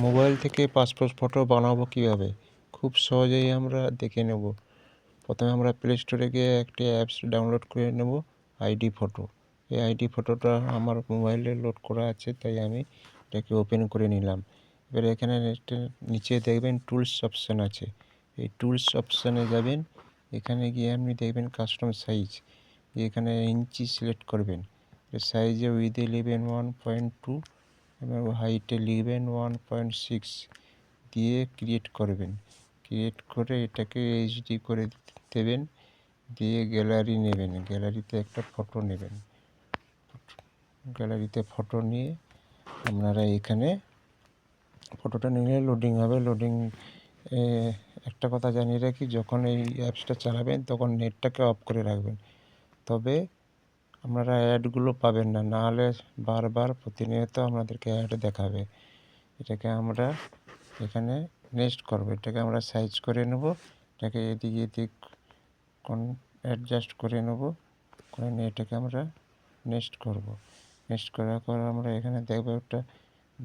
Mobile থেকে passport photo বানাবো কিভাবে? খুব সহজেই আমরা দেখে নেব। প্রথমে আমরা প্লে স্টোরে গিয়ে একটি অ্যাপস ডাউনলোড করে নেব, আইডি ফটো। এই আইডি ফটোটা আমার মোবাইলে লোড করা আছে, তাই আমি এটাকে ওপেন করে নিলাম। এবার এখানে নিচে দেখবেন টুলস অপশান আছে, এই টুলস অপশানে যাবেন। এখানে গিয়ে আপনি দেখবেন কাস্টম সাইজ, এখানে ইঞ্চি সিলেক্ট করবেন। সাইজে উইথে নেবেন 1.2 এবং হাইটে লিখবেন 1.6 দিয়ে ক্রিয়েট করবেন। ক্রিয়েট করে এটাকে এইচডি করে দেবেন, দিয়ে গ্যালারি নেবেন, গ্যালারিতে একটা ফটো নেবেন। গ্যালারিতে ফটো নিয়ে আপনারা এখানে ফটোটা নিলে লোডিং হবে। লোডিং একটা কথা জানিয়ে রাখি, যখন এই অ্যাপসটা চালাবেন তখন নেটটাকে অফ করে রাখবেন, তবে আপনারা অ্যাডগুলো পাবেন না, নাহলে বারবার প্রতিনিয়ত আপনাদেরকে অ্যাড দেখাবে। এটাকে আমরা এখানে নেক্সট করব, এটাকে আমরা সাইজ করে নেব, এটাকে এদিক এদিক অ্যাডজাস্ট করে নেব, করে নিয়ে এটাকে আমরা নেক্সট করব। নেক্সট করার পর আমরা এখানে দেখব একটা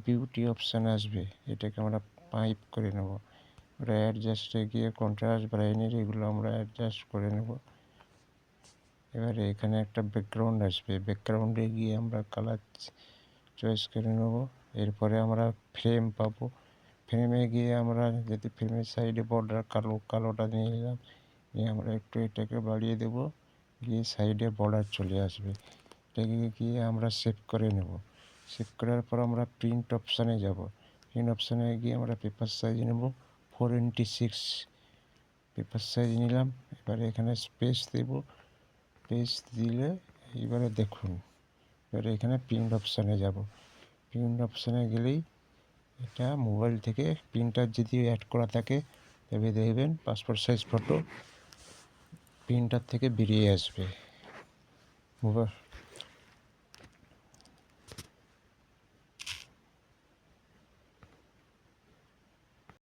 বিউটি অপশান আসবে, এটাকে আমরা পাইপ করে নেব। ওটা অ্যাডজাস্টে গিয়ে কন্ট্রাস্ট ব্রাইটনেস এগুলো আমরা অ্যাডজাস্ট করে নেব। এবারে এখানে একটা ব্যাকগ্রাউন্ড আসবে, ব্যাকগ্রাউন্ডে গিয়ে আমরা কালার চয়েস করে নেব। এরপরে আমরা ফ্রেম পাবো, ফ্রেমে গিয়ে আমরা যদি ফ্রেমের সাইডে বর্ডার কালোটা নিয়ে নিলাম, নিয়ে আমরা একটু এটাকে বাড়িয়ে দেব, গিয়ে সাইডে বর্ডার চলে আসবে। এটাকে গিয়ে আমরা সেভ করে নেব। সেভ করার পর আমরা প্রিন্ট অপশানে যাব। প্রিন্ট অপশানে গিয়ে আমরা পেপার সাইজ নেব 4:6 পেপার সাইজ নিলাম। এবারে এখানে স্পেস দেব, স্পেস দিলে এবারে দেখুন, এবারে এখানে প্রিন্ট অপশানে যাব। প্রিন্ট অপশানে গেলেই এটা মোবাইল থেকে প্রিন্টার যদি অ্যাড করা থাকে তবে দেখবেন পাসপোর্ট সাইজ ফটো প্রিন্টার থেকে বেরিয়ে আসবে। মোবাইল